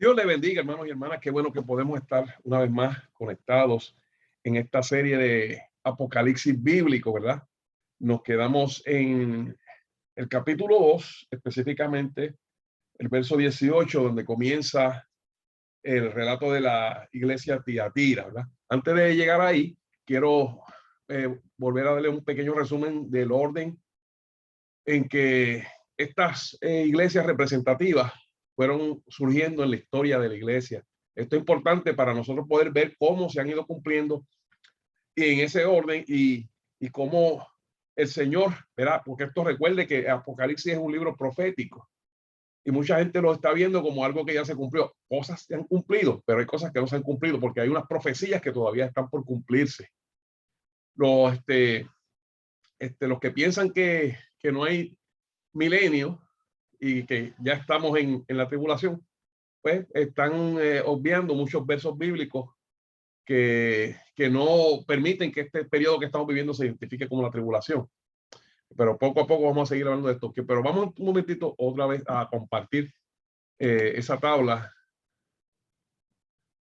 Dios le bendiga, hermanos y hermanas. Qué bueno que podemos estar una vez más conectados en esta serie de Apocalipsis bíblico, ¿verdad? Nos quedamos en el capítulo 2, específicamente el verso 18, donde comienza el relato de la iglesia Tiatira, ¿verdad? Antes de llegar ahí, quiero volver a darle un pequeño resumen del orden en que estas iglesias representativas fueron surgiendo en la historia de la iglesia. Esto es importante para nosotros poder ver cómo se han ido cumpliendo en ese orden y cómo el Señor, ¿verdad? Porque esto recuerde que Apocalipsis es un libro profético y mucha gente lo está viendo como algo que ya se cumplió. Cosas se han cumplido, pero hay cosas que no se han cumplido porque hay unas profecías que todavía están por cumplirse. Los, los que piensan que no hay milenio y que ya estamos en la tribulación, pues están obviando muchos versos bíblicos que no permiten que este periodo que estamos viviendo se identifique como la tribulación. Pero poco a poco vamos a seguir hablando de esto. Pero vamos un momentito otra vez a compartir esa tabla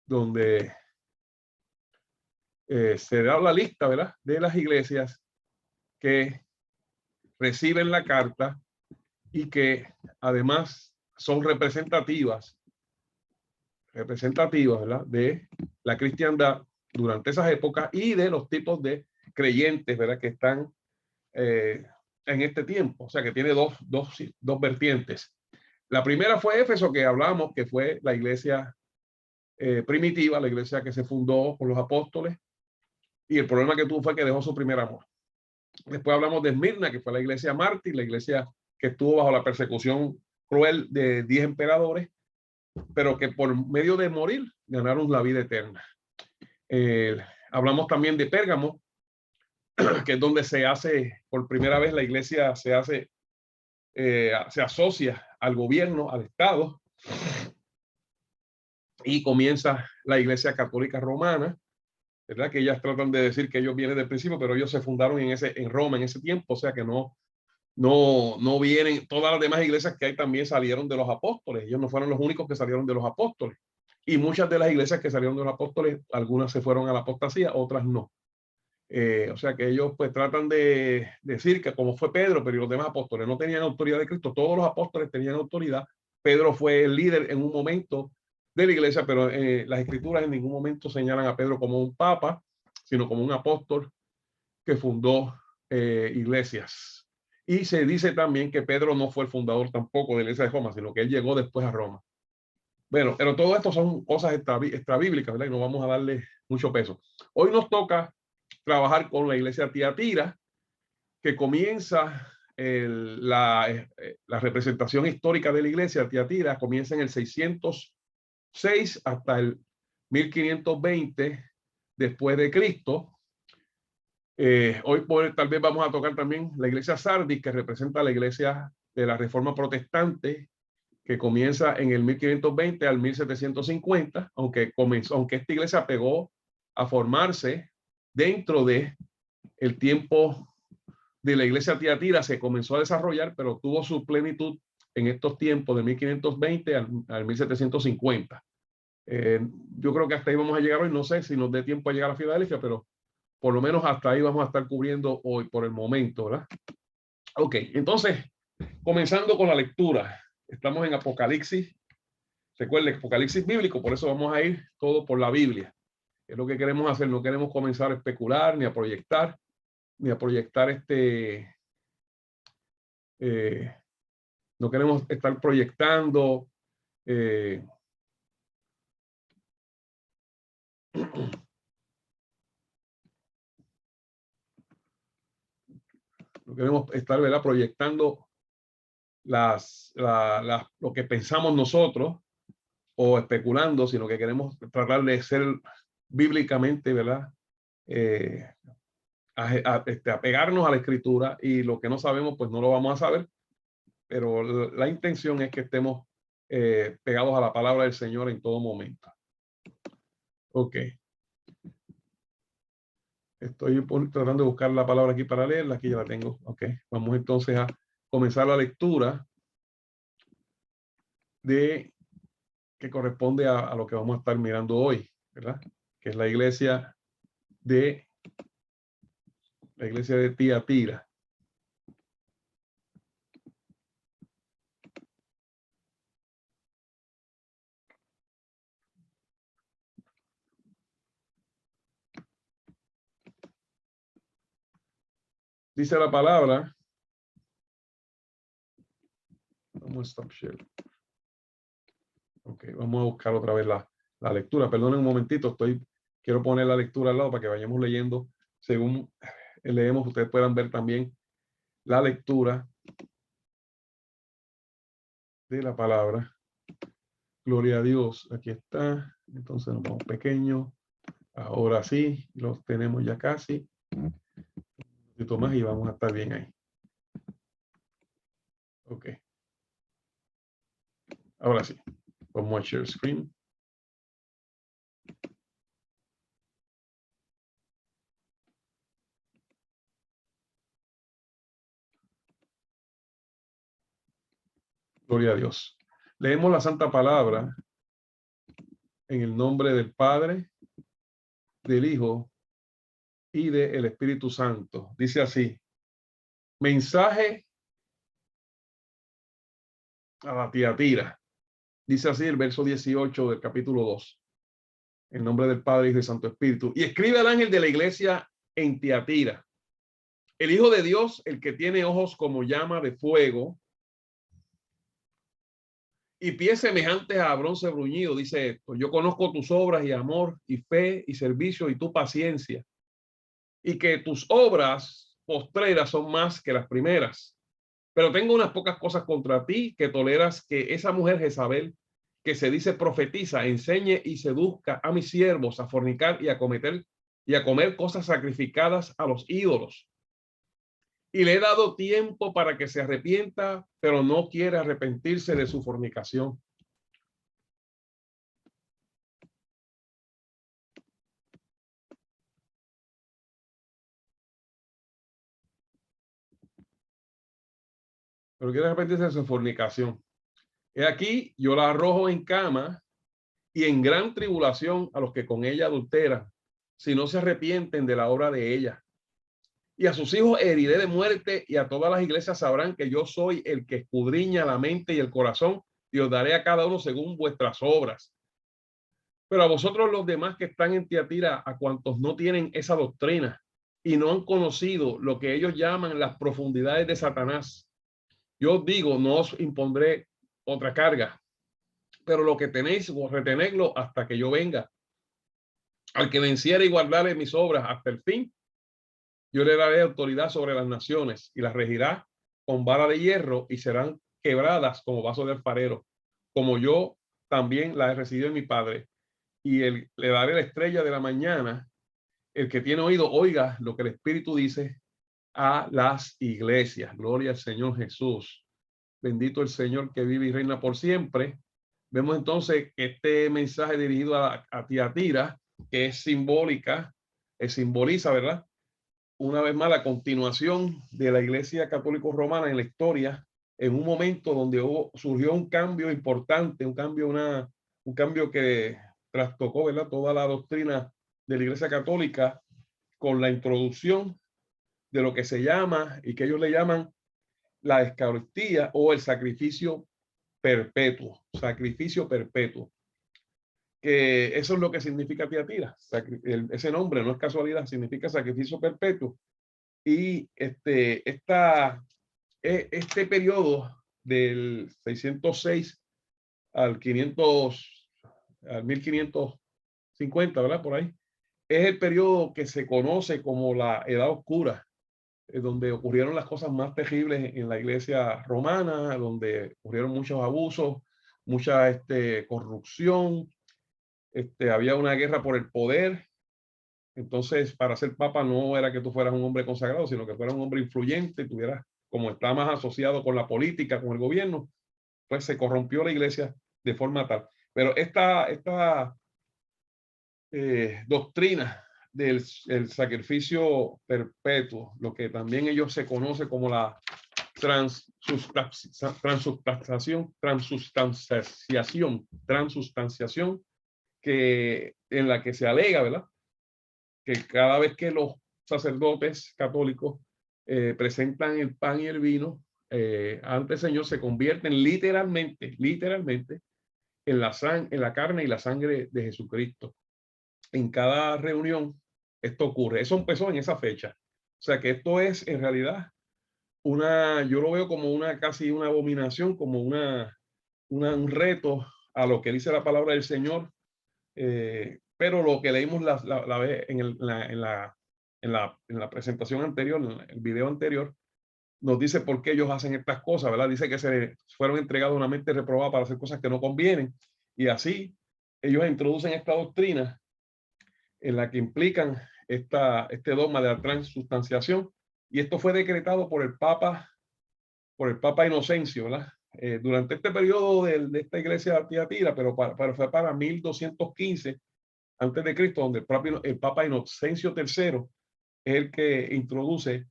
donde se da la lista, ¿verdad?, de las iglesias que reciben la carta y que además son representativas, ¿verdad?, de la cristiandad durante esas épocas y de los tipos de creyentes, ¿verdad?, que están en este tiempo. O sea, que tiene dos vertientes. La primera fue Éfeso, que hablamos, que fue la iglesia primitiva, la iglesia que se fundó por los apóstoles, y el problema que tuvo fue que dejó su primer amor. Después hablamos de Esmirna, que fue la iglesia mártir, la iglesia que estuvo bajo la persecución cruel de 10 emperadores, pero que por medio de morir ganaron la vida eterna. Hablamos también de Pérgamo, que es donde se hace por primera vez la iglesia, se asocia al gobierno, al Estado, y comienza la iglesia católica romana, ¿verdad? Que ellas tratan de decir que ellos vienen del principio, pero ellos se fundaron en Roma en ese tiempo, o sea que no vienen. Todas las demás iglesias que hay también salieron de los apóstoles. Ellos no fueron los únicos que salieron de los apóstoles. Y muchas de las iglesias que salieron de los apóstoles, algunas se fueron a la apostasía, otras no. O sea que ellos pues tratan de decir que como fue Pedro, pero los demás apóstoles no tenían autoridad de Cristo. Todos los apóstoles tenían autoridad. Pedro fue el líder en un momento de la iglesia, pero las escrituras en ningún momento señalan a Pedro como un papa, sino como un apóstol que fundó iglesias. Y se dice también que Pedro no fue el fundador tampoco de la iglesia de Roma, sino que él llegó después a Roma. Bueno, pero todo esto son cosas extrabíblicas, ¿verdad? Y no vamos a darle mucho peso. Hoy nos toca trabajar con la iglesia Tiatira, que comienza la representación histórica de la iglesia Tiatira, comienza en el 606 hasta el 1520 después de Cristo. Hoy tal vez vamos a tocar también la iglesia Sardis, que representa la iglesia de la Reforma Protestante, que comienza en el 1520 al 1750, aunque esta iglesia pegó a formarse dentro de el tiempo de la iglesia Tiatira, se comenzó a desarrollar, pero tuvo su plenitud en estos tiempos de 1520 al 1750. Yo creo que hasta ahí vamos a llegar hoy. No sé si nos dé tiempo a llegar a Filadelfia, pero por lo menos hasta ahí vamos a estar cubriendo hoy por el momento, ¿verdad? Ok, entonces, comenzando con la lectura. Estamos en Apocalipsis. Recuerden, Apocalipsis bíblico, por eso vamos a ir todo por la Biblia. Es lo que queremos hacer. No queremos comenzar a especular ni a proyectar no queremos estar proyectando no queremos estar, ¿verdad?, proyectando lo que pensamos nosotros o especulando, sino que queremos tratar de ser bíblicamente, ¿verdad?, apegarnos a la escritura, y lo que no sabemos pues no lo vamos a saber, pero la intención es que estemos pegados a la palabra del Señor en todo momento. Ok. Estoy tratando de buscar la palabra aquí para leerla. Aquí ya la tengo. Ok. Vamos entonces a comenzar la lectura de que corresponde a lo que vamos a estar mirando hoy, ¿verdad? Que es la iglesia de Tiatira. Dice la palabra. Vamos a stop share. Ok, vamos a buscar otra vez la lectura. Perdonen un momentito, quiero poner la lectura al lado para que vayamos leyendo. Según leemos, ustedes puedan ver también la lectura de la palabra. Gloria a Dios. Aquí está. Entonces nos vamos pequeño. Ahora sí, los tenemos ya casi. Un poquito más y vamos a estar bien ahí. Ok. Ahora sí. Vamos a share screen. Gloria a Dios. Leemos la santa palabra en el nombre del Padre, del Hijo y del Espíritu Santo. Dice así: mensaje a la Tiatira. Dice así el verso 18 del capítulo 2. En nombre del Padre y del Santo Espíritu. Y escribe al ángel de la iglesia en Tiatira, el Hijo de Dios, el que tiene ojos como llama de fuego y pies semejantes a bronce bruñido, dice esto: yo conozco tus obras y amor y fe y servicio y tu paciencia, y que tus obras postreras son más que las primeras. Pero tengo unas pocas cosas contra ti, que toleras que esa mujer Jezabel, que se dice profetiza, enseñe y seduzca a mis siervos a fornicar y a comer cosas sacrificadas a los ídolos. Y le he dado tiempo para que se arrepienta, pero no quiere arrepentirse de su fornicación. Pero quiere arrepentirse de su fornicación. He aquí, yo la arrojo en cama y en gran tribulación a los que con ella adulteran, si no se arrepienten de la obra de ella. Y a sus hijos heriré de muerte, y a todas las iglesias sabrán que yo soy el que escudriña la mente y el corazón, y os daré a cada uno según vuestras obras. Pero a vosotros los demás que están en Tiatira, a cuantos no tienen esa doctrina y no han conocido lo que ellos llaman las profundidades de Satanás, yo os digo, no os impondré otra carga, pero lo que tenéis, vos retenedlo hasta que yo venga. Al que venciere y guardare mis obras hasta el fin, yo le daré autoridad sobre las naciones y las regirá con vara de hierro, y serán quebradas como vaso de alfarero, como yo también la he recibido en mi Padre. Y le daré la estrella de la mañana. El que tiene oído, oiga lo que el Espíritu dice a las iglesias. Gloria al Señor Jesús. Bendito el Señor que vive y reina por siempre. Vemos entonces que este mensaje dirigido a Tiatira, que es simbólica, simboliza, ¿verdad? Una vez más, la continuación de la Iglesia Católica Romana en la historia, en un momento donde surgió un cambio importante, un cambio que trastocó, ¿verdad?, toda la doctrina de la Iglesia Católica, con la introducción de lo que se llama y que ellos le llaman la Eucaristía o el sacrificio perpetuo, que eso es lo que significa Tiatira. Ese nombre no es casualidad, significa sacrificio perpetuo. Y este periodo del 606 al 1550, ¿verdad? Por ahí, es el periodo que se conoce como la Edad Oscura, donde ocurrieron las cosas más terribles en la iglesia romana, donde ocurrieron muchos abusos, mucha corrupción, había una guerra por el poder. Entonces, para ser papa no era que tú fueras un hombre consagrado, sino que fueras un hombre influyente, tuvieras, como está más asociado con la política, con el gobierno, pues se corrompió la iglesia de forma tal. Pero esta doctrina del sacrificio perpetuo, lo que también ellos se conoce como la transustanciación que en la que se alega, ¿verdad? Que cada vez que los sacerdotes católicos presentan el pan y el vino ante el Señor, se convierten literalmente en la carne y la sangre de Jesucristo. En cada reunión esto ocurre. Eso empezó en esa fecha. O sea que esto es en realidad yo lo veo como casi una abominación, como un reto a lo que dice la palabra del Señor. Pero lo que leímos la vez en la presentación anterior, en el video anterior, nos dice por qué ellos hacen estas cosas, ¿verdad? Dice que se fueron entregados a una mente reprobada para hacer cosas que no convienen, y así ellos introducen esta doctrina en la que implican este dogma de la transustanciación, y esto fue decretado por el Papa Inocencio, ¿verdad? Durante este periodo de esta iglesia de Tiatira, pero fue para 1215 antes de Cristo, donde el Papa Inocencio III es el que introduce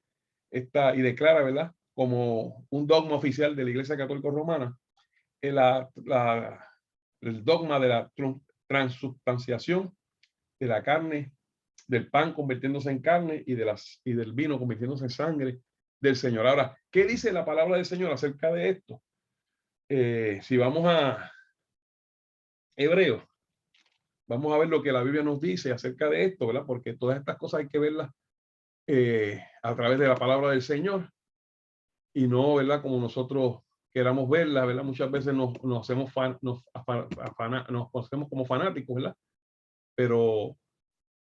y declara, ¿verdad?, como un dogma oficial de la Iglesia Católica Romana, el dogma de la transubstanciación de la carne, del pan convirtiéndose en carne y del vino convirtiéndose en sangre del Señor. Ahora, ¿qué dice la palabra del Señor acerca de esto? Si vamos a Hebreos, vamos a ver lo que la Biblia nos dice acerca de esto, ¿verdad? Porque todas estas cosas hay que verlas a través de la palabra del Señor y no, ¿verdad?, como nosotros queramos verlas, ¿verdad? Muchas veces nos hacemos nos hacemos como fanáticos, ¿verdad? Pero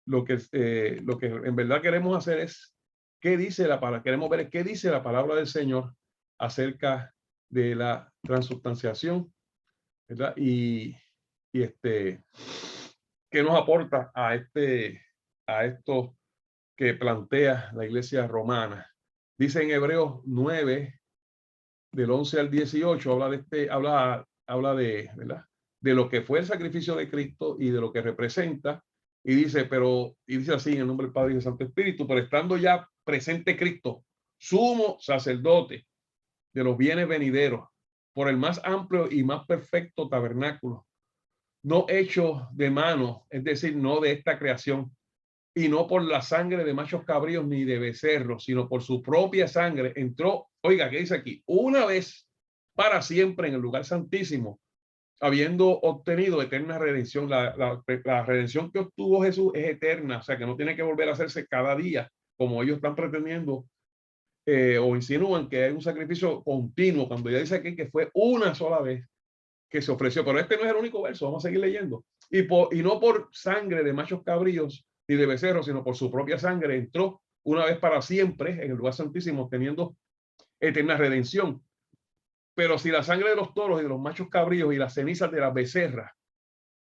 lo que en verdad queremos hacer es queremos ver qué dice la palabra del Señor acerca de la transubstanciación, ¿verdad? Y qué nos aporta a esto que plantea la iglesia romana. Dice en Hebreos 9, del 11 al 18, habla de, ¿verdad?, de lo que fue el sacrificio de Cristo y de lo que representa. Y dice así, en el nombre del Padre y del Santo Espíritu: pero estando ya presente Cristo, sumo sacerdote de los bienes venideros, por el más amplio y más perfecto tabernáculo, no hecho de mano, es decir, no de esta creación, y no por la sangre de machos cabríos ni de becerros, sino por su propia sangre, entró, oiga, ¿qué dice aquí? Una vez para siempre en el lugar santísimo, habiendo obtenido eterna redención. La redención que obtuvo Jesús es eterna, o sea que no tiene que volver a hacerse cada día, como ellos están pretendiendo o insinúan que hay un sacrificio continuo, cuando ya dice aquí que fue una sola vez que se ofreció. Pero este no es el único verso, vamos a seguir leyendo. Y no por sangre de machos cabríos ni de becerros, sino por su propia sangre entró una vez para siempre en el lugar santísimo, teniendo eterna redención. Pero si la sangre de los toros y de los machos cabríos y las cenizas de las becerras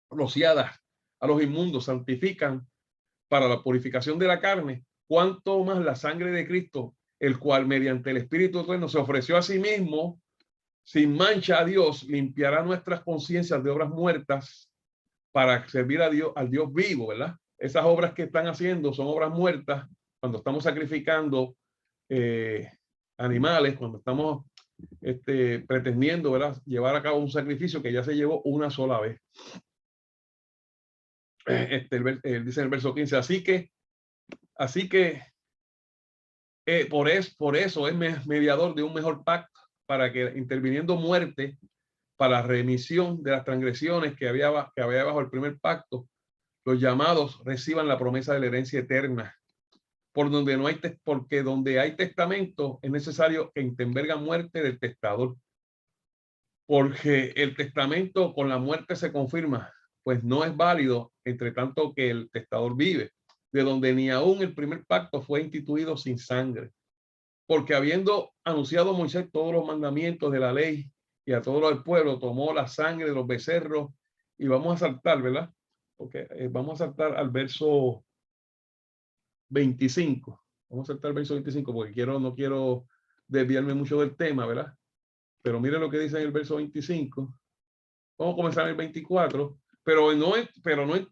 rociadas a los inmundos santifican para la purificación de la carne, cuánto más la sangre de Cristo, el cual mediante el Espíritu Eterno se ofreció a sí mismo sin mancha a Dios, limpiará nuestras conciencias de obras muertas para servir a Dios, al Dios vivo, ¿verdad? Esas obras que están haciendo son obras muertas cuando estamos sacrificando animales, cuando estamos pretendiendo, ¿verdad?, llevar a cabo un sacrificio que ya se llevó una sola vez. Dice en el verso 15, así que por eso es mediador de un mejor pacto, para que interviniendo muerte para remisión de las transgresiones que había bajo el primer pacto, los llamados reciban la promesa de la herencia eterna. Porque donde hay testamento es necesario que intervenga muerte del testador, porque el testamento con la muerte se confirma, pues no es válido entre tanto que el testador vive, de donde ni aún el primer pacto fue instituido sin sangre. Porque habiendo anunciado Moisés todos los mandamientos de la ley y a todo el pueblo, tomó la sangre de los becerros. Y vamos a saltar, ¿verdad? Porque vamos a saltar al verso 25. Vamos a saltar al verso 25 porque no quiero desviarme mucho del tema, ¿verdad? Pero mire lo que dice en el verso 25. Vamos a comenzar en el 24. Pero no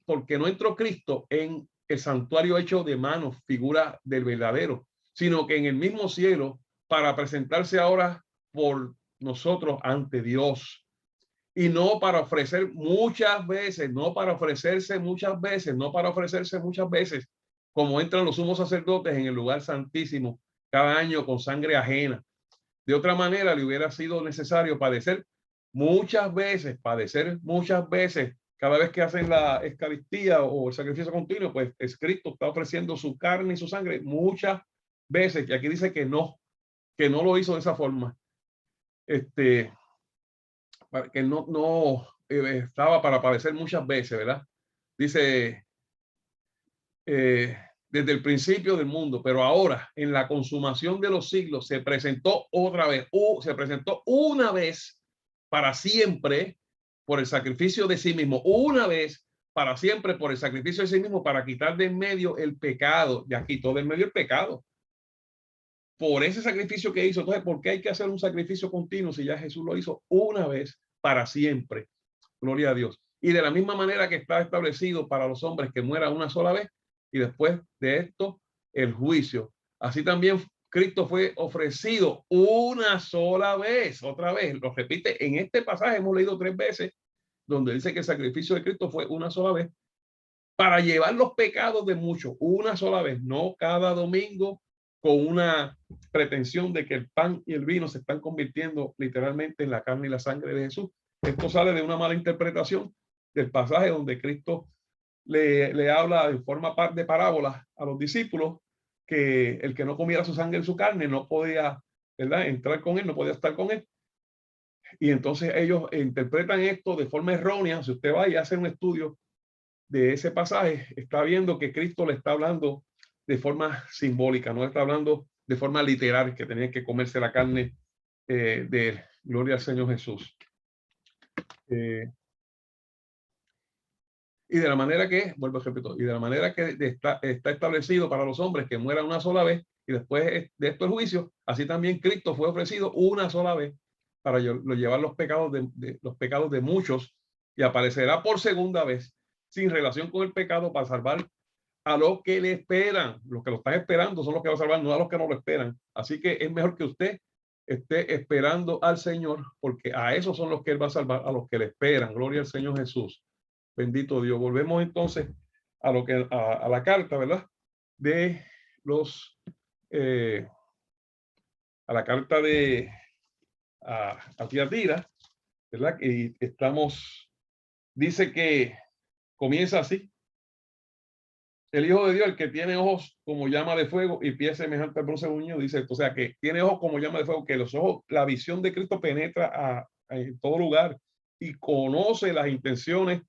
porque no entró Cristo en el santuario hecho de manos, figura del verdadero, sino que en el mismo cielo, para presentarse ahora por nosotros ante Dios. Y no para ofrecer muchas veces, no para ofrecerse muchas veces, no para ofrecerse muchas veces, como entran los sumos sacerdotes en el lugar santísimo cada año con sangre ajena. De otra manera, le hubiera sido necesario padecer muchas veces, cada vez que hacen la Eucaristía o el sacrificio continuo, pues Cristo está ofreciendo su carne y su sangre muchas veces. Y aquí dice que no lo hizo de esa forma. Que no estaba para padecer muchas veces, ¿verdad? Dice, desde el principio del mundo, pero ahora en la consumación de los siglos se presentó otra vez, se presentó una vez para siempre por el sacrificio de sí mismo, una vez para siempre por el sacrificio de sí mismo para quitar de en medio el pecado. Ya quitó de en medio el pecado por ese sacrificio que hizo. Entonces, ¿por qué hay que hacer un sacrificio continuo si ya Jesús lo hizo una vez para siempre? Gloria a Dios. Y de la misma manera que está establecido para los hombres que muera una sola vez y después de esto el juicio. Así también Cristo fue ofrecido una sola vez. Otra vez, lo repite en este pasaje, hemos leído 3 veces, donde dice que el sacrificio de Cristo fue una sola vez para llevar los pecados de muchos, una sola vez, no cada domingo, con una pretensión de que el pan y el vino se están convirtiendo literalmente en la carne y la sangre de Jesús. Esto sale de una mala interpretación del pasaje donde Cristo le habla en forma de parábolas a los discípulos que el que no comiera su sangre y su carne no podía, ¿verdad?, entrar con él, no podía estar con él. Y entonces ellos interpretan esto de forma errónea. Si usted va y hace un estudio de ese pasaje, está viendo que Cristo le está hablando de forma simbólica, no está hablando de forma literal, que tenía que comerse la carne de él. Gloria al Señor Jesús. Y de la manera que, vuelvo a repetir, y de la manera que está establecido para los hombres que mueran una sola vez y después de esto el juicio, así también Cristo fue ofrecido una sola vez para llevar los pecados los pecados de muchos, y aparecerá por segunda vez sin relación con el pecado para salvar a los que le esperan. Los que lo están esperando son los que va a salvar, no a los que no lo esperan. Así que es mejor que usted esté esperando al Señor, porque a esos son los que él va a salvar, a los que le esperan. Gloria al Señor Jesús. Bendito Dios. Volvemos entonces a lo que a la carta, ¿verdad? De los a la carta de a Tiatira, ¿verdad? Y dice que comienza así: el Hijo de Dios, el que tiene ojos como llama de fuego y pies semejantes al bronce bruñido, dice esto, o sea, que tiene ojos como llama de fuego, que los ojos, la visión de Cristo penetra en todo lugar y conoce las intenciones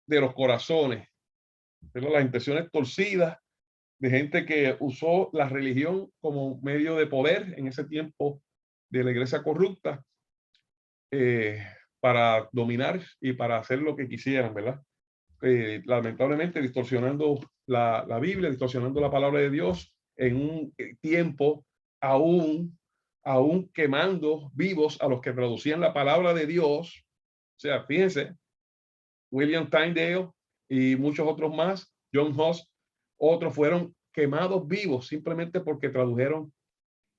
de los corazones, ¿verdad? Las intenciones torcidas de gente que usó la religión como medio de poder en ese tiempo de la iglesia corrupta, para dominar y para hacer lo que quisieran, ¿verdad? Lamentablemente distorsionando la Biblia, distorsionando la palabra de Dios en un tiempo aún quemando vivos a los que traducían la palabra de Dios. O sea, fíjense, William Tyndale y muchos otros más, John Huss, otros fueron quemados vivos simplemente porque tradujeron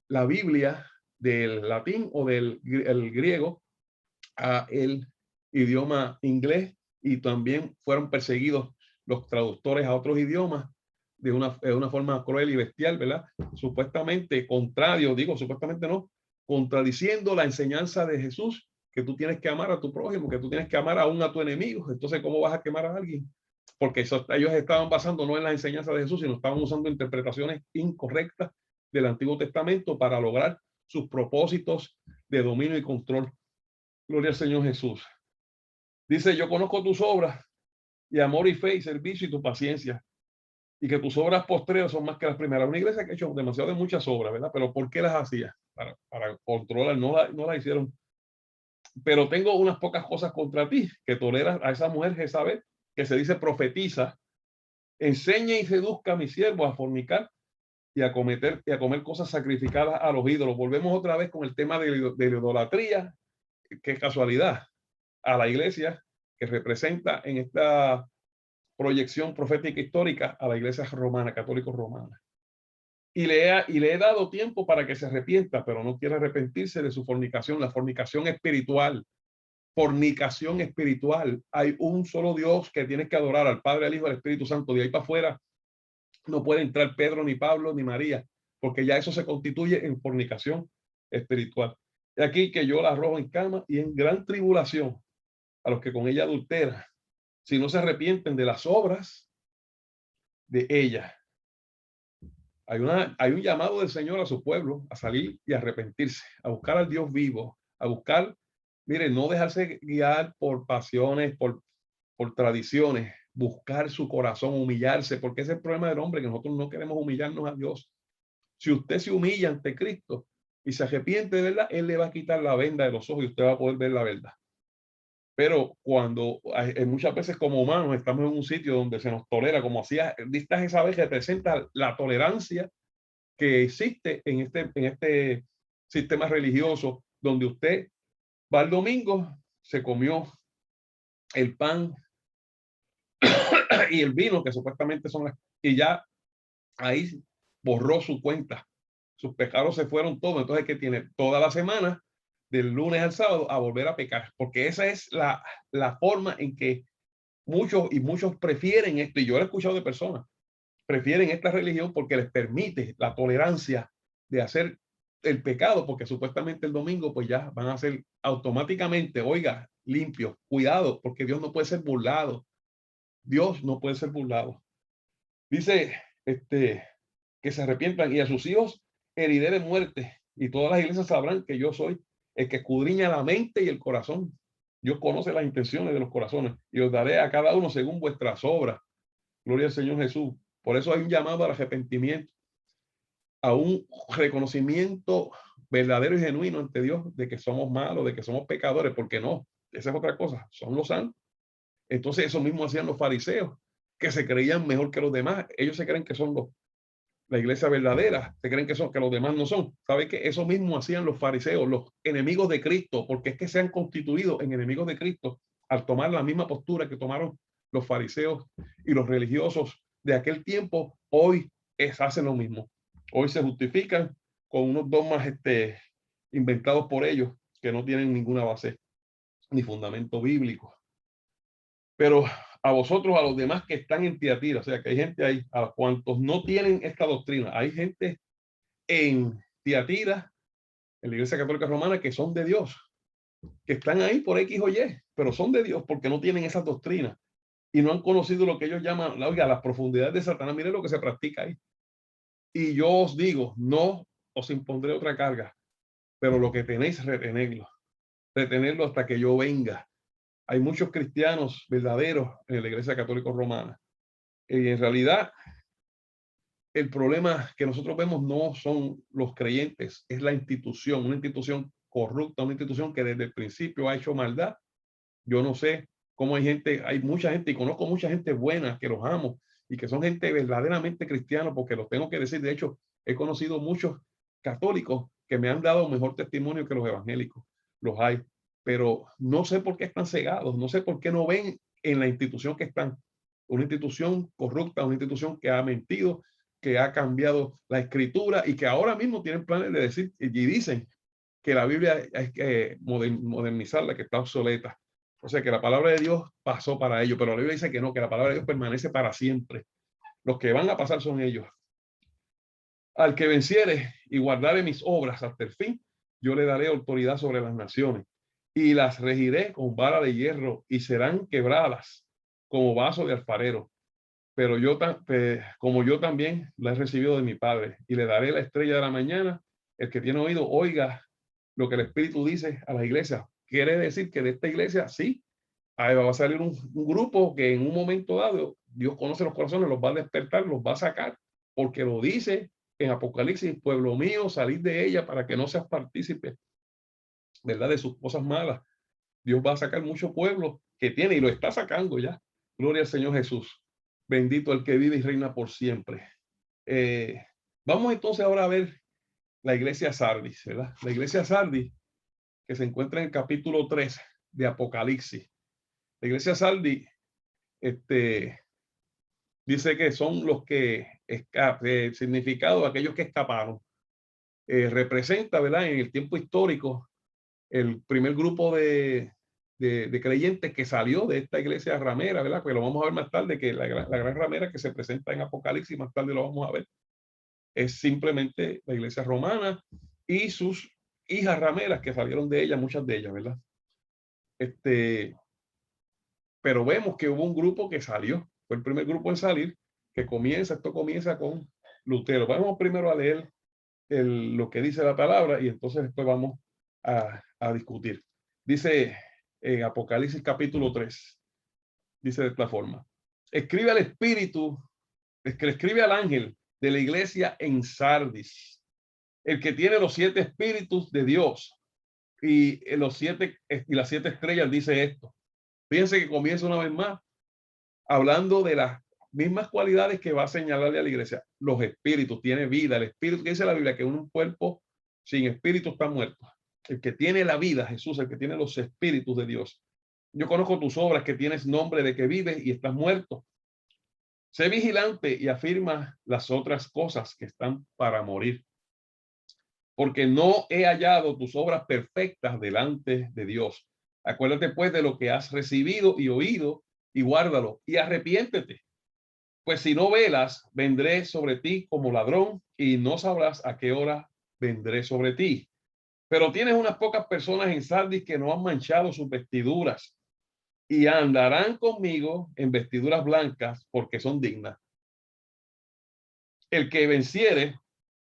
la Biblia del latín o del el griego a el idioma inglés, y también fueron perseguidos los traductores a otros idiomas de una forma cruel y bestial, ¿verdad? Supuestamente contrario, digo supuestamente no, contradiciendo la enseñanza de Jesús, que tú tienes que amar a tu prójimo, que tú tienes que amar aún a tu enemigo. Entonces, ¿cómo vas a quemar a alguien? Porque ellos estaban basando no en la enseñanza de Jesús, sino estaban usando interpretaciones incorrectas del Antiguo Testamento para lograr sus propósitos de dominio y control. Gloria al Señor Jesús. Dice: yo conozco tus obras y amor y fe y servicio y tu paciencia, y que tus obras postreras son más que las primeras. Una iglesia que ha hecho demasiado de muchas obras, ¿verdad? Pero ¿por qué las hacía? Para controlar, no la hicieron. Pero tengo unas pocas cosas contra ti, que toleras a esa mujer Jezabel, que se dice profetiza, enseña y seduzca a mis siervos a fornicar y a comer cosas sacrificadas a los ídolos. Volvemos otra vez con el tema de la idolatría. Qué casualidad, a la iglesia que representa en esta proyección profética histórica a la iglesia romana, católico romana. y le he dado tiempo para que se arrepienta, pero no quiere arrepentirse de su fornicación, la fornicación espiritual. Fornicación espiritual. Hay un solo Dios que tienes que adorar, al Padre, al Hijo, al Espíritu Santo. De ahí para afuera no puede entrar Pedro, ni Pablo, ni María, porque ya eso se constituye en fornicación espiritual. Y aquí que yo la arrojo en cama y en gran tribulación a los que con ella adulteran, si no se arrepienten de las obras de ella. Hay un llamado del Señor a su pueblo a salir y arrepentirse, a buscar al Dios vivo, a buscar, mire, no dejarse guiar por pasiones, por tradiciones, buscar su corazón, humillarse, porque ese es el problema del hombre, que nosotros no queremos humillarnos a Dios. Si usted se humilla ante Cristo y se arrepiente de verdad, Él le va a quitar la venda de los ojos y usted va a poder ver la verdad. Pero cuando muchas veces como humanos estamos en un sitio donde se nos tolera, como hacía Vistas esa vez, representa la tolerancia que existe en este sistema religioso, donde usted va el domingo, se comió el pan y el vino, que supuestamente son y ya ahí borró su cuenta, sus pecados se fueron todos, entonces que tiene toda la semana, del lunes al sábado, a volver a pecar, porque esa es la forma en que muchos prefieren esto, y yo lo he escuchado de personas, prefieren esta religión porque les permite la tolerancia de hacer el pecado, porque supuestamente el domingo pues ya van a ser automáticamente, oiga, limpios. Cuidado, porque Dios no puede ser burlado. Dios no puede ser burlado. Dice que se arrepientan y a sus hijos heriré de muerte, y todas las iglesias sabrán que yo soy el que escudriña la mente y el corazón. Dios conoce las intenciones de los corazones y os daré a cada uno según vuestras obras. Gloria al Señor Jesús. Por eso hay un llamado al arrepentimiento, a un reconocimiento verdadero y genuino ante Dios de que somos malos, de que somos pecadores, porque no, esa es otra cosa, son los santos. Entonces eso mismo hacían los fariseos, que se creían mejor que los demás. Ellos se creen que son la iglesia verdadera, se creen que los demás no son. ¿Sabe qué? Eso mismo hacían los fariseos, los enemigos de Cristo, porque es que se han constituido en enemigos de Cristo al tomar la misma postura que tomaron los fariseos y los religiosos de aquel tiempo. Hoy hacen lo mismo. Hoy se justifican con unos dogmas inventados por ellos que no tienen ninguna base ni fundamento bíblico. Pero a vosotros, a los demás que están en Tiatira, o sea que hay gente ahí, a cuantos no tienen esta doctrina, hay gente en Tiatira, en la Iglesia Católica Romana, que son de Dios, que están ahí por X o Y, pero son de Dios porque no tienen esas doctrinas y no han conocido lo que ellos llaman, oiga, las profundidades de Satanás. Mire lo que se practica ahí. Y yo os digo, no os impondré otra carga, pero lo que tenéis, retenerlo hasta que yo venga. Hay muchos cristianos verdaderos en la Iglesia Católica Romana. Y en realidad, el problema que nosotros vemos no son los creyentes, es la institución, una institución corrupta, una institución que desde el principio ha hecho maldad. Yo no sé cómo hay mucha gente, y conozco mucha gente buena que los amo y que son gente verdaderamente cristiana, porque los tengo que decir. De hecho, he conocido muchos católicos que me han dado mejor testimonio que los evangélicos. Los hay, pero no sé por qué están cegados, no sé por qué no ven en la institución que están. Una institución corrupta, una institución que ha mentido, que ha cambiado la escritura y que ahora mismo tienen planes de decir y dicen que la Biblia hay que modernizarla, que está obsoleta. O sea, que la palabra de Dios pasó para ellos, pero la Biblia dice que no, que la palabra de Dios permanece para siempre. Los que van a pasar son ellos. Al que venciere y guardare mis obras hasta el fin, yo le daré autoridad sobre las naciones y las regiré con vara de hierro y serán quebradas como vaso de alfarero. Pero como yo también la he recibido de mi Padre, y le daré la estrella de la mañana. El que tiene oído, oiga lo que el Espíritu dice a las iglesias. Quiere decir que de esta iglesia, sí, ahí va a salir un grupo que en un momento dado, Dios conoce los corazones, los va a despertar, los va a sacar, porque lo dice en Apocalipsis: pueblo mío, salid de ella para que no seas partícipe, ¿verdad?, de sus cosas malas. Dios va a sacar mucho pueblo que tiene y lo está sacando ya. Gloria al Señor Jesús. Bendito el que vive y reina por siempre. Vamos entonces ahora a ver la iglesia Sardis, ¿verdad? La iglesia Sardis, que se encuentra en el capítulo 3 de Apocalipsis. La iglesia Sardis, Dice que son los que significado aquellos que escaparon. Representa, ¿verdad? En el tiempo histórico, el primer grupo de creyentes que salió de esta iglesia ramera, ¿verdad? Porque lo vamos a ver más tarde, que la gran ramera que se presenta en Apocalipsis, más tarde lo vamos a ver, es simplemente la iglesia romana y sus hijas rameras que salieron de ella, muchas de ellas, ¿verdad? Pero vemos que hubo un grupo que salió, fue el primer grupo en salir, esto comienza con Lutero. Vamos primero a leer lo que dice la palabra y entonces después vamos a discutir. Dice en Apocalipsis capítulo 3, dice de esta forma: escribe al espíritu, escribe al ángel de la iglesia en Sardis, el que tiene los 7 espíritus de Dios y las 7 estrellas. Dice esto. Fíjense que comienza una vez más hablando de las mismas cualidades que va a señalarle a la iglesia. Los espíritus, tiene vida. El espíritu, que dice la Biblia, que un cuerpo sin espíritu está muerto. El que tiene la vida, Jesús, el que tiene los espíritus de Dios. Yo conozco tus obras, que tienes nombre de que vives y estás muerto. Sé vigilante y afirma las otras cosas que están para morir, porque no he hallado tus obras perfectas delante de Dios. Acuérdate pues de lo que has recibido y oído, y guárdalo, y arrepiéntete. Pues si no velas, vendré sobre ti como ladrón, y no sabrás a qué hora vendré sobre ti. Pero tienes unas pocas personas en Sardis que no han manchado sus vestiduras, y andarán conmigo en vestiduras blancas, porque son dignas. El que venciere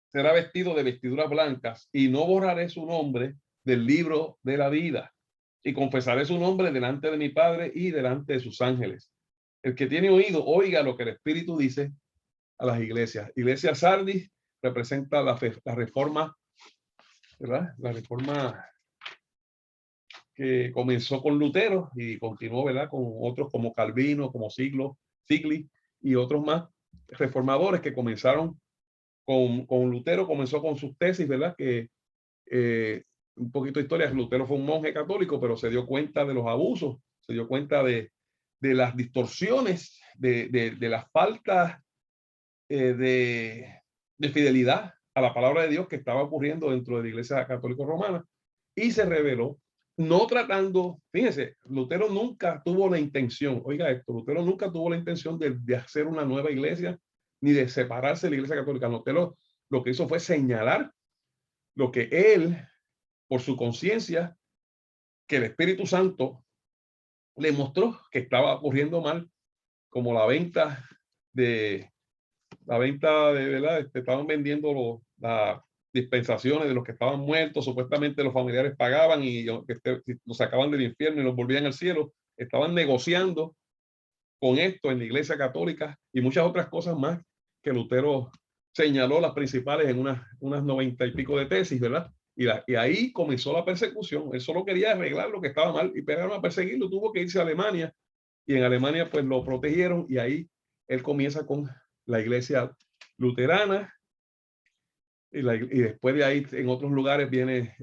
será vestido de vestiduras blancas, y no borraré su nombre del libro de la vida, y confesaré su nombre delante de mi Padre y delante de sus ángeles. El que tiene oído, oiga lo que el Espíritu dice a las iglesias. Iglesia Sardis representa la reforma, ¿verdad? La reforma que comenzó con Lutero y continuó, ¿verdad? Con otros como Calvino, como Sigli y otros más reformadores que comenzaron con Lutero. Comenzó con sus tesis, ¿verdad? Que un poquito de historia: Lutero fue un monje católico, pero se dio cuenta de los abusos, se dio cuenta de las distorsiones, de las faltas de fidelidad a la palabra de Dios que estaba ocurriendo dentro de la Iglesia Católica Romana, y se reveló, no tratando. Fíjense, Lutero nunca tuvo la intención, oiga esto, Lutero nunca tuvo la intención de hacer una nueva iglesia, ni de separarse de la Iglesia Católica. Lutero lo que hizo fue señalar lo que él, por su conciencia, que el Espíritu Santo le mostró que estaba ocurriendo mal, como de verdad, estaban vendiendo las dispensaciones de los que estaban muertos. Supuestamente los familiares pagaban y los sacaban del infierno y los volvían al cielo. Estaban negociando con esto en la Iglesia Católica y muchas otras cosas más que Lutero señaló, las principales, en unas 90 y pico de tesis, ¿verdad? Y ahí comenzó la persecución. Él solo quería arreglar lo que estaba mal y pegaron a perseguirlo. Tuvo que irse a Alemania, y en Alemania pues lo protegieron, y ahí él comienza con la iglesia luterana, y después de ahí en otros lugares viene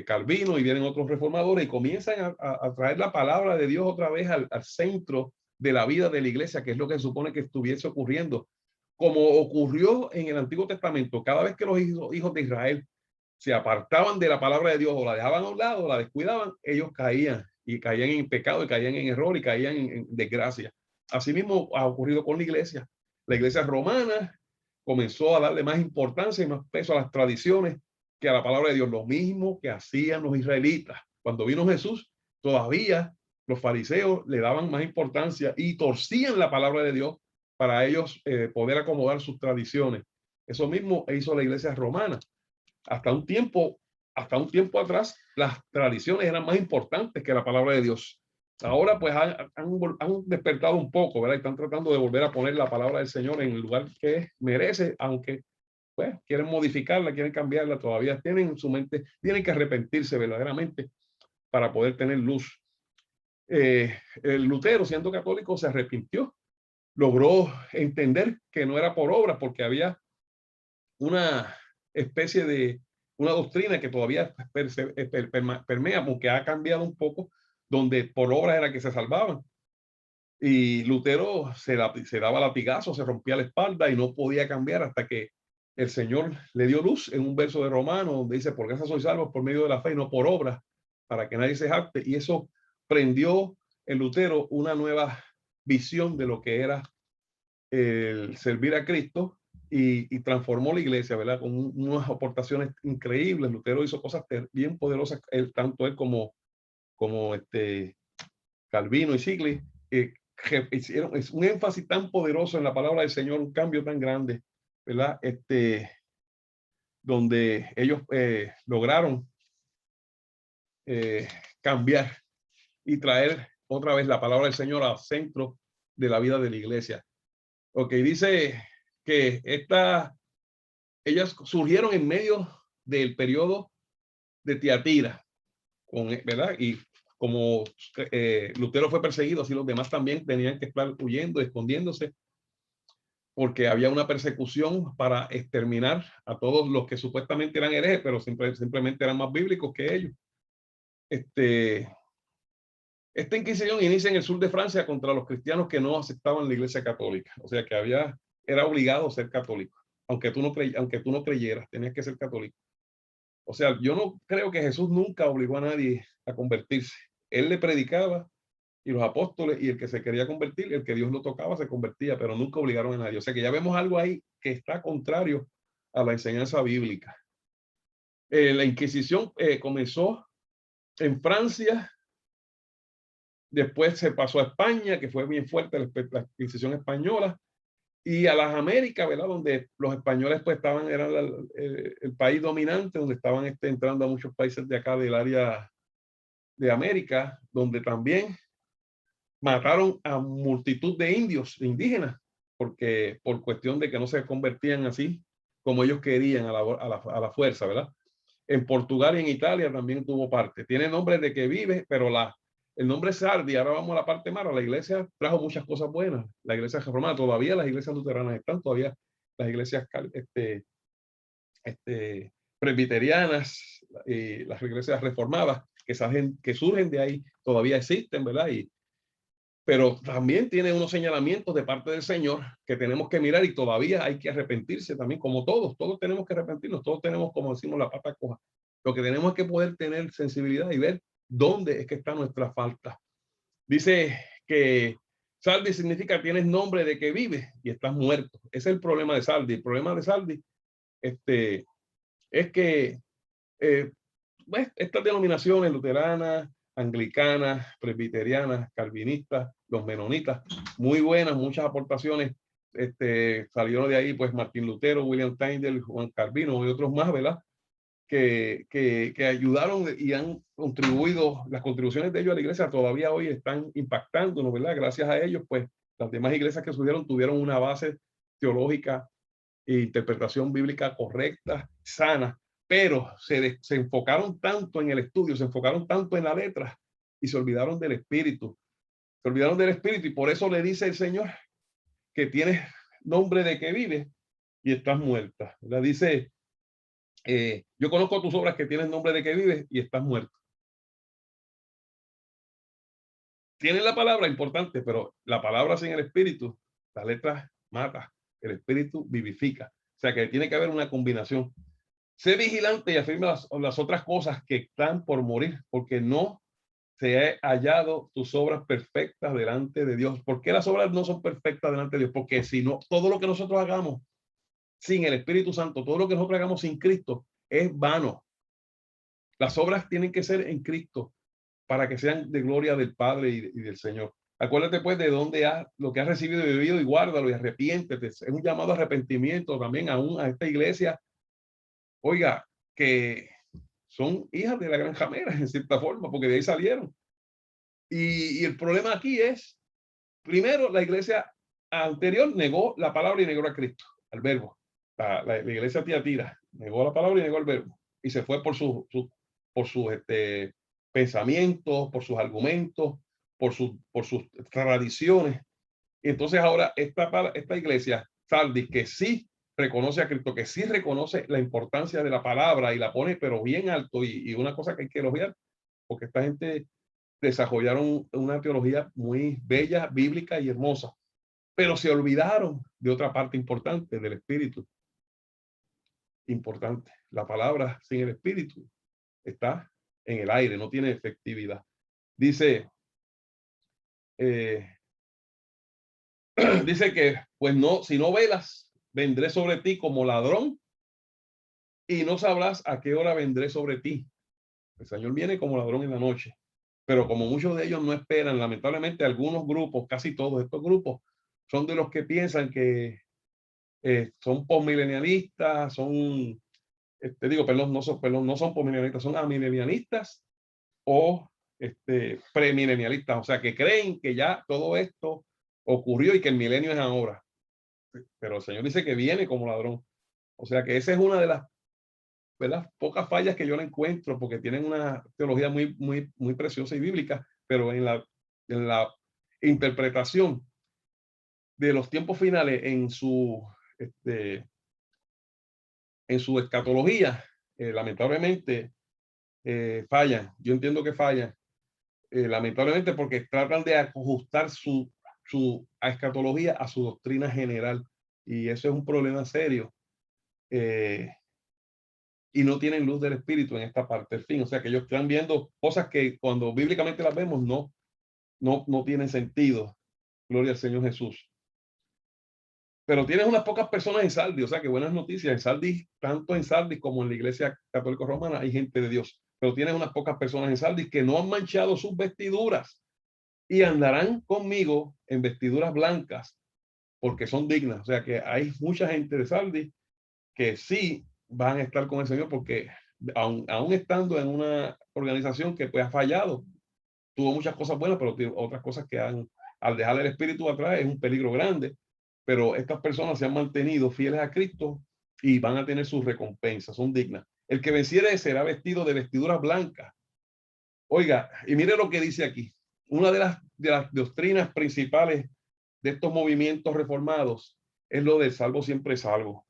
Calvino y vienen otros reformadores, y comienzan a traer la palabra de Dios otra vez al centro de la vida de la iglesia, que es lo que se supone que estuviese ocurriendo, como ocurrió en el Antiguo Testamento. Cada vez que los hijos de Israel se apartaban de la palabra de Dios, o la dejaban a un lado, o la descuidaban, ellos caían, y caían en pecado, y caían en error, y caían en desgracia. Asimismo ha ocurrido con la iglesia. La iglesia romana comenzó a darle más importancia y más peso a las tradiciones que a la palabra de Dios, lo mismo que hacían los israelitas. Cuando vino Jesús, todavía los fariseos le daban más importancia y torcían la palabra de Dios para ellos poder acomodar sus tradiciones. Eso mismo hizo la iglesia romana. Hasta un tiempo atrás, las tradiciones eran más importantes que la palabra de Dios. Ahora pues han despertado un poco, ¿verdad? Están tratando de volver a poner la palabra del Señor en el lugar que merece, aunque pues quieren modificarla, quieren cambiarla. Todavía tienen en su mente, tienen que arrepentirse verdaderamente para poder tener luz. El Lutero, siendo católico, se arrepintió, logró entender que no era por obras, porque había una especie de una doctrina que todavía permea, aunque ha cambiado un poco, donde por obras era que se salvaban. Y Lutero se daba latigazos, se rompía la espalda y no podía cambiar hasta que el Señor le dio luz en un verso de Romano donde dice, por gracia sois salvos por medio de la fe y no por obras, para que nadie se jacte. Y eso prendió en Lutero una nueva visión de lo que era el servir a Cristo y transformó la iglesia, ¿verdad? Con unas aportaciones increíbles. Lutero hizo cosas bien poderosas, tanto él como Calvino y Sigli, hicieron es un énfasis tan poderoso en la palabra del Señor, un cambio tan grande, ¿verdad? Donde ellos lograron cambiar y traer otra vez la palabra del Señor al centro de la vida de la iglesia. Ok, dice que ellas surgieron en medio del periodo de Tiatira, ¿verdad? Y como Lutero fue perseguido, así los demás también tenían que estar huyendo, escondiéndose, porque había una persecución para exterminar a todos los que supuestamente eran herejes, pero simplemente eran más bíblicos que ellos. Esta Inquisición inicia en el sur de Francia contra los cristianos que no aceptaban la Iglesia Católica, o sea que era obligado a ser católico, aunque tú no creyeras, tenías que ser católico. O sea, yo no creo que Jesús nunca obligó a nadie a convertirse. Él le predicaba y los apóstoles, y el que se quería convertir, el que Dios lo tocaba, se convertía, pero nunca obligaron a nadie. O sea que ya vemos algo ahí que está contrario a la enseñanza bíblica. La Inquisición comenzó en Francia, después se pasó a España, que fue bien fuerte la Inquisición española, y a las Américas, ¿verdad? Donde los españoles pues eran el país dominante, donde estaban entrando a muchos países de acá del área de América, donde también mataron a multitud de indios, indígenas, porque por cuestión de que no se convertían así como ellos querían a la fuerza, ¿verdad? En Portugal y en Italia también tuvo parte. Tiene nombre de que vive, pero el nombre es Sardi. Ahora vamos a la parte mala. La iglesia trajo muchas cosas buenas. La iglesia reformada, todavía las iglesias luteranas están, todavía las iglesias presbiterianas y las iglesias reformadas que surgen de ahí todavía existen, ¿verdad? Pero también tiene unos señalamientos de parte del Señor que tenemos que mirar y todavía hay que arrepentirse también, como todos tenemos que arrepentirnos, todos tenemos, como decimos, la pata coja. Lo que tenemos es que poder tener sensibilidad y ver dónde es que está nuestra falta. Dice que Saldi significa tienes nombre de que vives y estás muerto. Ese es el problema de Saldi. El problema de Saldi es que estas denominaciones luteranas, anglicanas, presbiterianas, calvinistas, los menonitas, muy buenas, muchas aportaciones. Salieron de ahí pues Martín Lutero, William Tyndale, Juan Calvino y otros más, ¿verdad? Que ayudaron y han contribuido, las contribuciones de ellos a la iglesia todavía hoy están impactándonos, ¿verdad? Gracias a ellos, pues las demás iglesias que surgieron tuvieron una base teológica e interpretación bíblica correcta, sana, pero se enfocaron tanto en el estudio, se enfocaron tanto en la letra y se olvidaron del espíritu. Se olvidaron del espíritu y por eso le dice el Señor que tienes nombre de que vives y estás muerta. Le dice, yo conozco tus obras que tienes nombre de que vives y estás muerto. Tienen la palabra importante, pero la palabra sin el espíritu, la letra mata, el espíritu vivifica. O sea que tiene que haber una combinación. Sé vigilante y afirma las otras cosas que están por morir, porque no se ha hallado tus obras perfectas delante de Dios. ¿Por qué las obras no son perfectas delante de Dios? Porque si no, todo lo que nosotros hagamos sin el Espíritu Santo, todo lo que nosotros hagamos sin Cristo es vano. Las obras tienen que ser en Cristo para que sean de gloria del Padre y del Señor. Acuérdate pues de dónde lo que has recibido y bebido y guárdalo y arrepiéntete. Es un llamado a arrepentimiento también aún a esta iglesia. Oiga, que son hijas de la gran jamera, en cierta forma, porque de ahí salieron. Y el problema aquí es, primero, la iglesia anterior negó la palabra y negó a Cristo, al verbo. La iglesia Tiatira negó la palabra y negó el verbo. Y se fue por sus pensamientos, por sus argumentos, por sus tradiciones. Y entonces ahora esta iglesia, Sardis, que sí reconoce a Cristo, que sí reconoce la importancia de la palabra y la pone pero bien alto y una cosa que hay que elogiar, porque esta gente desarrollaron una teología muy bella, bíblica y hermosa, pero se olvidaron de otra parte importante del espíritu. Importante. La palabra sin el espíritu está en el aire, no tiene efectividad. Dice, dice que, pues no, si no velas, vendré sobre ti como ladrón y no sabrás a qué hora vendré sobre ti. El Señor viene como ladrón en la noche, pero como muchos de ellos no esperan, lamentablemente algunos grupos, casi todos estos grupos, son de los que piensan que son postmilenialistas, son, perdón, no son postmilenialistas, son amilenialistas o premilenialistas, o sea, que creen que ya todo esto ocurrió y que el milenio es ahora. Pero el Señor dice que viene como ladrón. O sea, que esa es una de las, ¿verdad?, pocas fallas que yo le encuentro, porque tienen una teología muy, muy, muy preciosa y bíblica, pero en la interpretación de los tiempos finales este, en su escatología, lamentablemente fallan. Yo entiendo que fallan, lamentablemente, porque tratan de ajustar su escatología a su doctrina general, y eso es un problema serio. Y no tienen luz del espíritu en esta parte del fin, o sea que ellos están viendo cosas que cuando bíblicamente las vemos no tienen sentido. Gloria al Señor Jesús. Pero tienes unas pocas personas en Sardis, o sea que buenas noticias. En Sardis, tanto en Sardis como en la iglesia católica romana, hay gente de Dios. Pero tienes unas pocas personas en Sardis que no han manchado sus vestiduras y andarán conmigo en vestiduras blancas porque son dignas. O sea que hay mucha gente de Sardis que sí van a estar con el Señor, porque aún estando en una organización que pues ha fallado, tuvo muchas cosas buenas, pero tiene otras cosas que al dejar el espíritu atrás es un peligro grande. Pero estas personas se han mantenido fieles a Cristo y van a tener sus recompensas, son dignas. El que venciere será vestido de vestiduras blancas. Oiga, y mire lo que dice aquí. Una de las doctrinas principales de estos movimientos reformados es lo del salvo siempre salvo.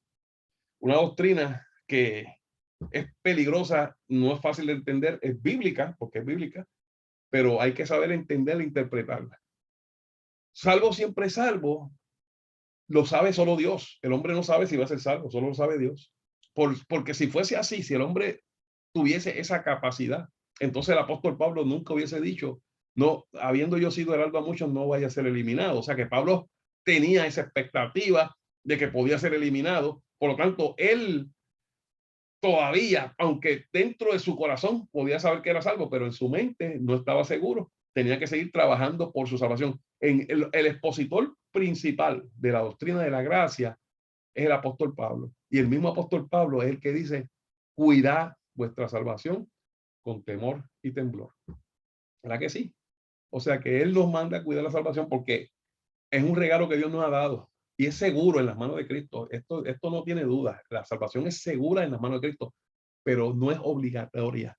Una doctrina que es peligrosa, no es fácil de entender, es bíblica, porque es bíblica, pero hay que saber entenderla e interpretarla. Salvo siempre salvo, lo sabe solo Dios. El hombre no sabe si va a ser salvo, solo lo sabe Dios. Porque si fuese así, si el hombre tuviese esa capacidad, entonces el apóstol Pablo nunca hubiese dicho, no, habiendo yo sido heraldo a muchos, no vaya a ser eliminado. O sea que Pablo tenía esa expectativa de que podía ser eliminado. Por lo tanto, él todavía, aunque dentro de su corazón podía saber que era salvo, pero en su mente no estaba seguro, tenía que seguir trabajando por su salvación. El expositor principal de la doctrina de la gracia es el apóstol Pablo. Y el mismo apóstol Pablo es el que dice, cuidad vuestra salvación con temor y temblor. ¿Verdad que sí? O sea que él nos manda a cuidar la salvación porque es un regalo que Dios nos ha dado y es seguro en las manos de Cristo. Esto no tiene duda. La salvación es segura en las manos de Cristo, pero no es obligatoria.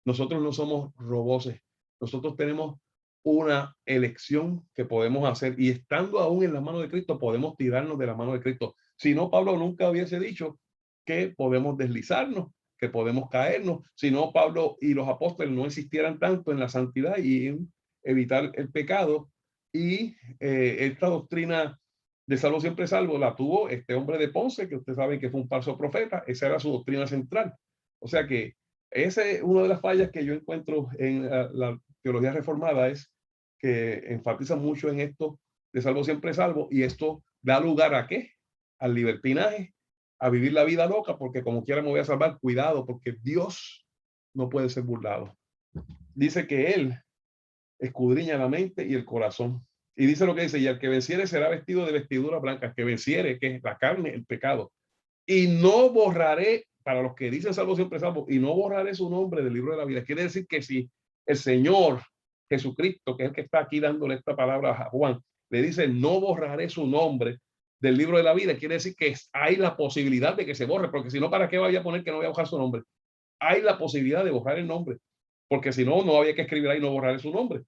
Nosotros no somos roboces. Nosotros tenemos una elección que podemos hacer y estando aún en las manos de Cristo podemos tirarnos de la mano de Cristo. Si no, Pablo nunca hubiese dicho que podemos deslizarnos, que podemos caernos. Si no, Pablo y los apóstoles no insistieran tanto en la santidad y en evitar el pecado. Y esta doctrina de salvo siempre salvo la tuvo este hombre de Ponce, que usted sabe que fue un falso profeta. Esa era su doctrina central. O sea que esa es una de las fallas que yo encuentro en la teología reformada, es que enfatiza mucho en esto de salvo siempre salvo, y esto da lugar a ¿qué? Al libertinaje, a vivir la vida loca, porque como quiera me voy a salvar. Cuidado, porque Dios no puede ser burlado. Dice que Él escudriña la mente y el corazón. Y dice lo que dice, y el que venciere será vestido de vestiduras blancas, que venciere, que es la carne, el pecado. Y no borraré, para los que dicen salvo siempre salvo, y no borraré su nombre del libro de la vida. Quiere decir que si el Señor Jesucristo, que es el que está aquí dándole esta palabra a Juan, le dice, no borraré su nombre del libro de la vida, quiere decir que hay la posibilidad de que se borre, porque si no, ¿para qué vaya a poner que no voy a borrar su nombre? Hay la posibilidad de borrar el nombre, porque si no, no había que escribir ahí, no borraré su nombre.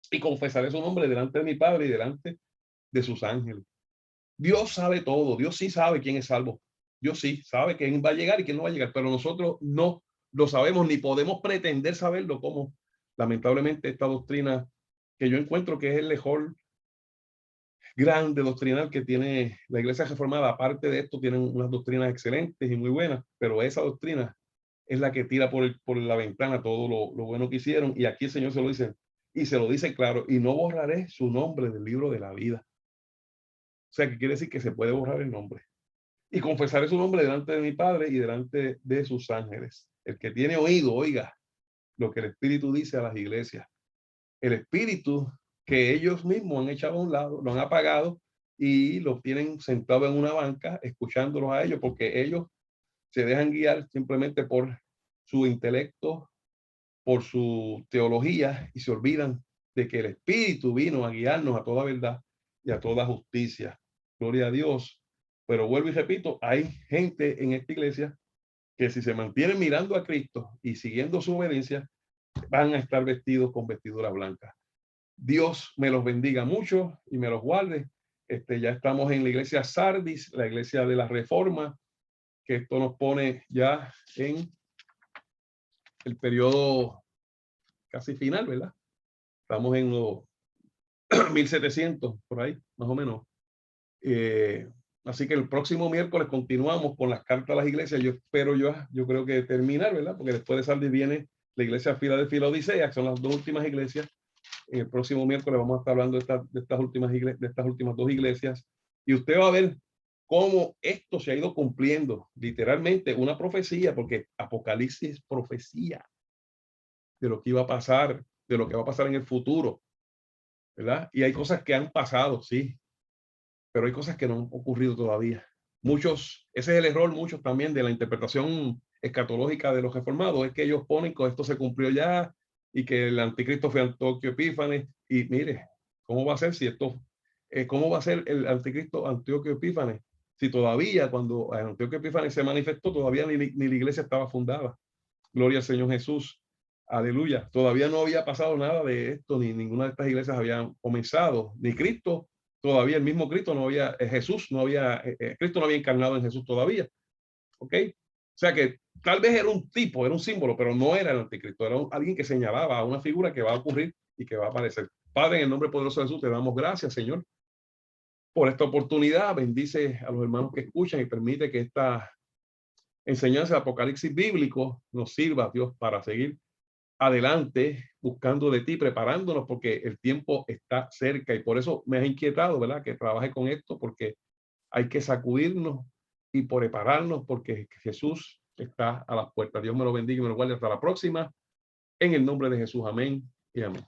Y confesaré su nombre delante de mi Padre y delante de sus ángeles. Dios sabe todo, Dios sí sabe quién es salvo. Dios sí sabe quién va a llegar y quién no va a llegar, pero nosotros no lo sabemos ni podemos pretender saberlo como lamentablemente esta doctrina que yo encuentro que es el mejor grande doctrinal que tiene la Iglesia Reformada, aparte de esto, tienen unas doctrinas excelentes y muy buenas, pero esa doctrina es la que tira por la ventana todo lo bueno que hicieron. Y aquí el Señor se lo dice, y se lo dice claro, y no borraré su nombre del libro de la vida. O sea, que quiere decir que se puede borrar el nombre. Y confesaré su nombre delante de mi Padre y delante de sus ángeles. El que tiene oído, oiga lo que el Espíritu dice a las iglesias. El Espíritu que ellos mismos han echado a un lado, lo han apagado y lo tienen sentado en una banca escuchándolos a ellos, porque ellos se dejan guiar simplemente por su intelecto, por su teología, y se olvidan de que el Espíritu vino a guiarnos a toda verdad y a toda justicia. Gloria a Dios. Pero vuelvo y repito, hay gente en esta iglesia que si se mantienen mirando a Cristo y siguiendo su obediencia, van a estar vestidos con vestiduras blancas. Dios me los bendiga mucho y me los guarde. Ya estamos en la iglesia Sardis, la iglesia de la Reforma, que esto nos pone ya en el periodo casi final, ¿verdad? Estamos en los 1700, por ahí, más o menos. Eh, Así que el próximo miércoles continuamos con las cartas a las iglesias. Yo espero yo creo que terminar, ¿verdad? Porque después de Sardis viene la iglesia Filadelfia y la Odisea, que son las dos últimas iglesias. El próximo miércoles vamos a estar hablando de estas últimas dos iglesias. Y usted va a ver cómo esto se ha ido cumpliendo. Literalmente una profecía, porque Apocalipsis es profecía de lo que iba a pasar, de lo que va a pasar en el futuro, ¿verdad? Y hay cosas que han pasado, sí, pero hay cosas que no han ocurrido todavía. Muchos, ese es el error, muchos también de la interpretación escatológica de los reformados, es que ellos ponen que esto se cumplió ya y que el anticristo fue Antioquio Epífanes. Y mire, ¿cómo va a ser si esto, cómo va a ser el anticristo Antioquio Epífanes? Si todavía cuando Antioquio Epífanes se manifestó, todavía ni la iglesia estaba fundada. Gloria al Señor Jesús. Aleluya. Todavía no había pasado nada de esto, ni ninguna de estas iglesias habían comenzado, ni Cristo, todavía el mismo Cristo no había, Jesús no había, Cristo no había encarnado en Jesús todavía. ¿Ok? O sea que tal vez era un tipo, era un símbolo, pero no era el anticristo, era alguien que señalaba a una figura que va a ocurrir y que va a aparecer. Padre, en el nombre poderoso de Jesús, te damos gracias, Señor, por esta oportunidad. Bendice a los hermanos que escuchan y permite que esta enseñanza de Apocalipsis bíblico nos sirva, Dios, para seguir adelante buscando de ti, preparándonos, porque el tiempo está cerca y por eso me ha inquietado, ¿verdad? Que trabaje con esto, porque hay que sacudirnos y prepararnos, porque Jesús está a las puertas. Dios me lo bendiga y me lo guarde hasta la próxima. En el nombre de Jesús, amén y amén.